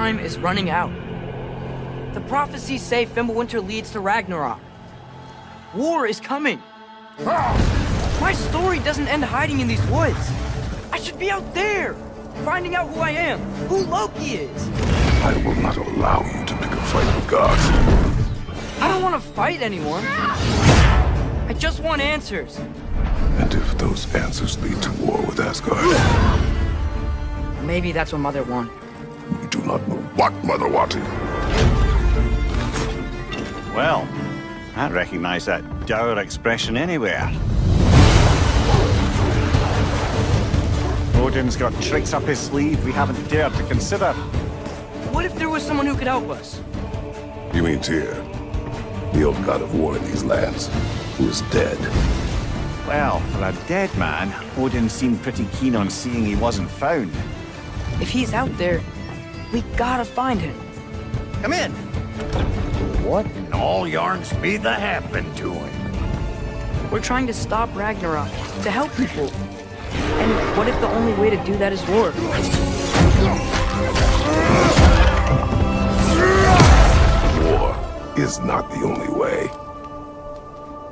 time is running out. The prophecies say Fimbulwinter leads to Ragnarok. War is coming. My story doesn't end hiding in these woods. I should be out there, finding out who I am, who Loki is. I will not allow you to pick a fight with gods. I don't want to fight anyone. I just want answers. And if those answers lead to war with Asgard? Maybe that's what Mother wanted. We do not know what Mother wanted. Well, I recognize that dour expression anywhere. Odin's got tricks up his sleeve we haven't dared to consider. What if there was someone who could help us? You mean Tyr, the old god of war in these lands, who is dead? Well, for a dead man, Odin seemed pretty keen on seeing he wasn't found. If he's out there, we gotta find him. Come in. What in all yarns speed that happened to him? We're trying to stop Ragnarok, to help people. And what if the only way to do that is war? War is not the only way.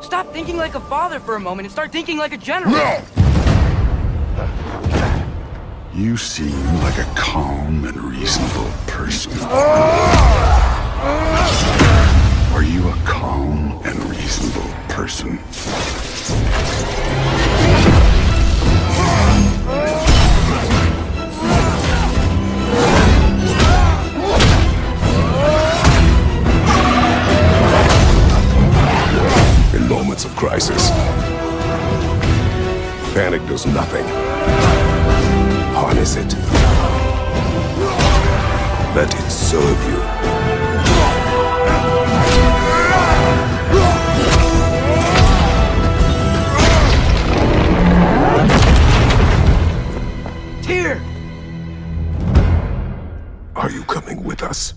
Stop thinking like a father for a moment and start thinking like a general. No! You seem like a calm and reasonable person. Are you a calm and reasonable person? In moments of crisis, panic does nothing. Harness it. Let it serve you. Tyr! Are you coming with us?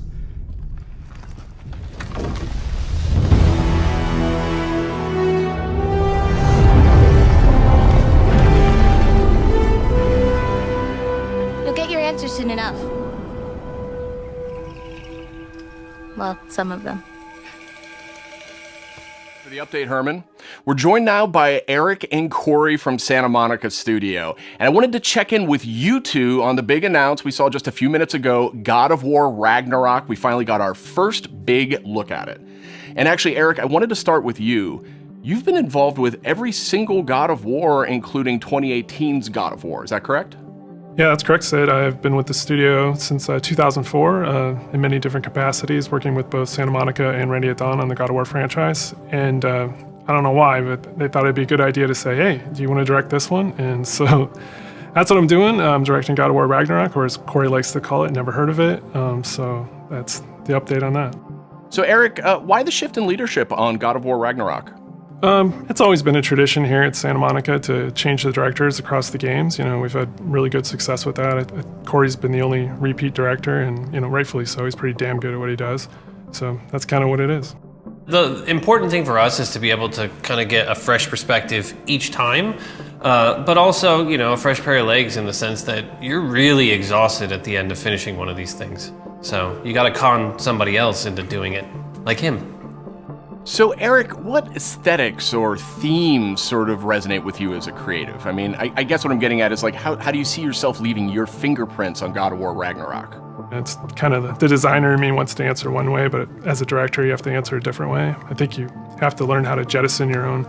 You'll get your answers soon enough. Well, some of them. For the update, Herman, we're joined now by Eric and Corey from Santa Monica Studio. And I wanted to check in with you two on the big announce we saw just a few minutes ago, God of War Ragnarok. We finally got our first big look at it. And actually, Eric, I wanted to start with you. You've been involved with every single God of War, including 2018's God of War. Is that correct? Yeah, that's correct, Sid. I've been with the studio since 2004 in many different capacities, working with both Santa Monica and Ready at Dawn on the God of War franchise. And I don't know why, but they thought it'd be a good idea to say, hey, do you want to direct this one? And so that's what I'm doing. I'm directing God of War Ragnarok, or as Corey likes to call it, never heard of it. So that's the update on that. So Eric, why the shift in leadership on God of War Ragnarok? It's always been a tradition here at Santa Monica to change the directors across the games. You know, we've had really good success with that. Corey's been the only repeat director, and, you know, rightfully so. He's pretty damn good at what he does. So that's kind of what it is. The important thing for us is to be able to kind of get a fresh perspective each time, but also, you know, a fresh pair of legs in the sense that you're really exhausted at the end of finishing one of these things. So you got to con somebody else into doing it, like him. So Eric, what aesthetics or themes sort of resonate with you as a creative? I mean, I guess what I'm getting at is like, how do you see yourself leaving your fingerprints on God of War Ragnarok? It's kind of the designer in me wants to answer one way, but as a director, you have to answer a different way. I think you have to learn how to jettison your own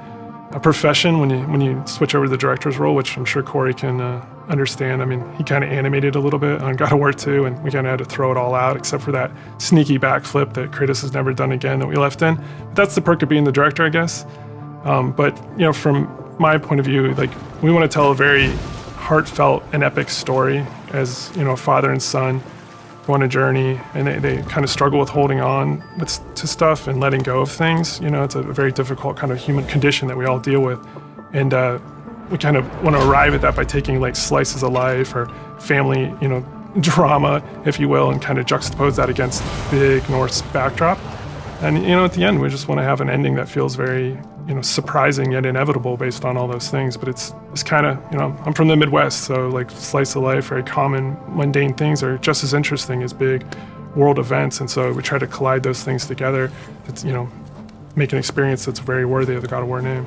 profession when you switch over to the director's role, which I'm sure Corey can understand. I mean, he kind of animated a little bit on God of War 2, and we kind of had to throw it all out, except for that sneaky backflip that Kratos has never done again that we left in. But that's the perk of being the director, I guess. But, you know, from my point of view, like, we want to tell a very heartfelt and epic story as, you know, a father and son go on a journey, and they kind of struggle with holding on to stuff and letting go of things. You know, it's a very difficult kind of human condition that we all deal with. And we kind of want to arrive at that by taking like slices of life or family, you know, drama, if you will, and kind of juxtapose that against big Norse backdrop. And, you know, at the end, we just want to have an ending that feels very, you know, surprising yet inevitable based on all those things. But it's kind of, you know, I'm from the Midwest, so like slice of life, very common, mundane things are just as interesting as big world events, and so we try to collide those things together. It's, make an experience that's very worthy of the God of War name.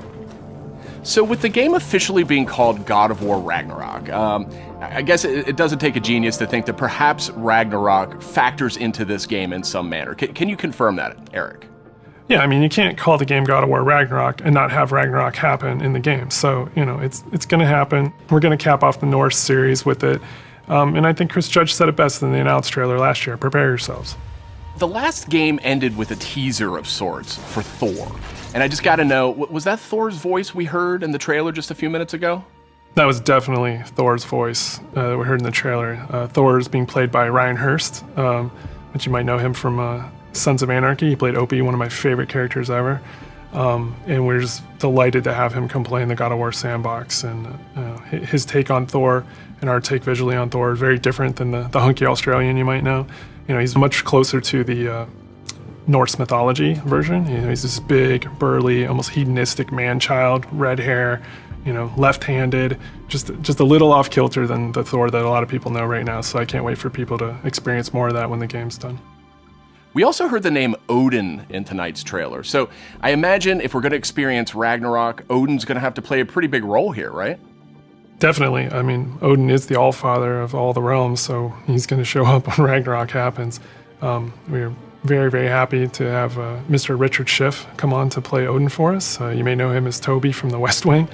So with the game officially being called God of War Ragnarok, I guess it doesn't take a genius to think that perhaps Ragnarok factors into this game in some manner. Can you confirm that, Eric? Yeah, I mean, you can't call the game God of War Ragnarok and not have Ragnarok happen in the game. So, it's going to happen. We're going to cap off the Norse series with it. And I think Chris Judge said it best in the announced trailer last year. Prepare yourselves. The last game ended with a teaser of sorts for Thor. And I just got to know, was that Thor's voice we heard in the trailer just a few minutes ago? That was definitely Thor's voice that we heard in the trailer. Thor is being played by Ryan Hurst, which you might know him from Sons of Anarchy. He played Opie, one of my favorite characters ever. And we're just delighted to have him come play in the God of War sandbox. And his take on Thor and our take visually on Thor is very different than the hunky Australian you might know. He's much closer to the Norse mythology version. He's this big, burly, almost hedonistic man-child, red hair, left-handed, just a little off-kilter than the Thor that a lot of people know right now. So I can't wait for people to experience more of that when the game's done. We also heard the name Odin in tonight's trailer. So I imagine if we're going to experience Ragnarok, Odin's going to have to play a pretty big role here, right? Definitely. I mean, Odin is the Allfather of all the realms, so he's going to show up when Ragnarok happens. We're very, very happy to have Mr. Richard Schiff come on to play Odin for us. You may know him as Toby from The West Wing.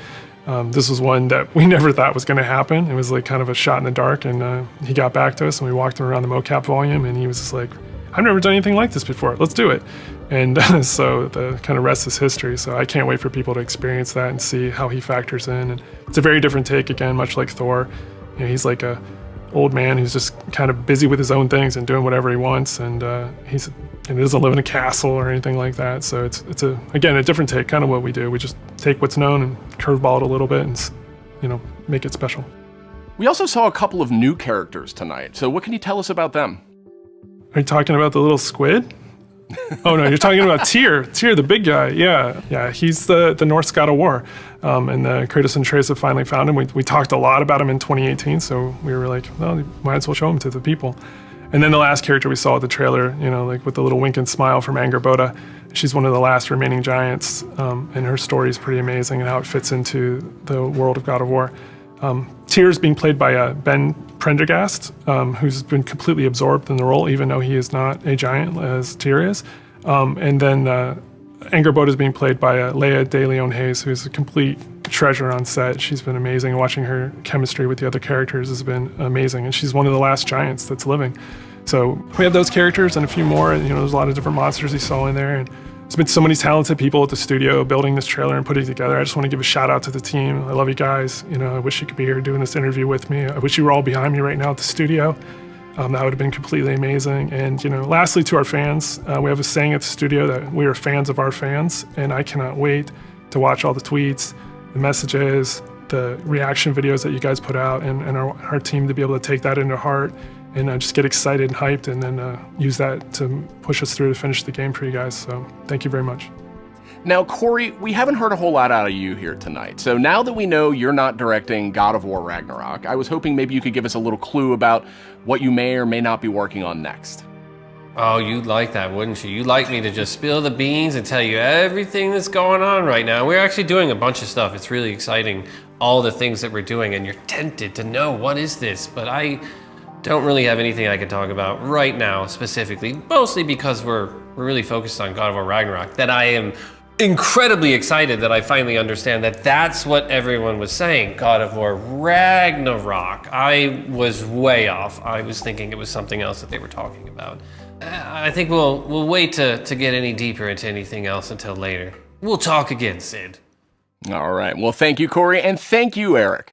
This was one that we never thought was going to happen. It was like kind of a shot in the dark, and he got back to us, and we walked him around the mocap volume, and he was just like, I've never done anything like this before. Let's do it. And so the kind of rest is history. So I can't wait for people to experience that and see how he factors in. And it's a very different take, again, much like Thor. He's like a old man who's just kind of busy with his own things and doing whatever he wants. And he doesn't live in a castle or anything like that. So it's again, a different take, kind of what we do. We just take what's known and curveball it a little bit and, make it special. We also saw a couple of new characters tonight. So what can you tell us about them? Are you talking about the little squid? Oh no, you're talking about Tyr, the big guy. Yeah, he's the Norse God of War, and Kratos and Atreus have finally found him. We talked a lot about him in 2018, so we were like, well, might as well show him to the people. And then the last character we saw at the trailer, like with the little wink and smile from Angerboda, she's one of the last remaining giants, and her story is pretty amazing and how it fits into the world of God of War. Tyr is being played by Ben Prendergast, who's been completely absorbed in the role, even though he is not a giant as Tyr is. And then Angerboda is being played by Leia De Leon Hayes, who's a complete treasure on set. She's been amazing. Watching her chemistry with the other characters has been amazing. And she's one of the last giants that's living. So we have those characters and a few more. And, there's a lot of different monsters you saw in there. And there's been so many talented people at the studio building this trailer and putting it together. I just want to give a shout out to the team. I love you guys. I wish you could be here doing this interview with me. I wish you were all behind me right now at the studio. That would have been completely amazing. And, lastly, to our fans, we have a saying at the studio that we are fans of our fans. And I cannot wait to watch all the tweets, the messages, the reaction videos that you guys put out, and our team to be able to take that into heart and just get excited and hyped, and then use that to push us through to finish the game for you guys. So thank you very much. Now, Corey, we haven't heard a whole lot out of you here tonight. So now that we know you're not directing God of War Ragnarok, I was hoping maybe you could give us a little clue about what you may or may not be working on next. Oh, you'd like that, wouldn't you? You'd like me to just spill the beans and tell you everything that's going on right now. We're actually doing a bunch of stuff. It's really exciting, all the things that we're doing, and you're tempted to know what is this, but I don't really have anything I can talk about right now specifically, mostly because we're really focused on God of War Ragnarok, that I am incredibly excited that I finally understand that that's what everyone was saying, God of War Ragnarok. I was way off. I was thinking it was something else that they were talking about. I think we'll wait to get any deeper into anything else until later. We'll talk again, Sid. All right. Well, thank you, Corey, and thank you, Eric.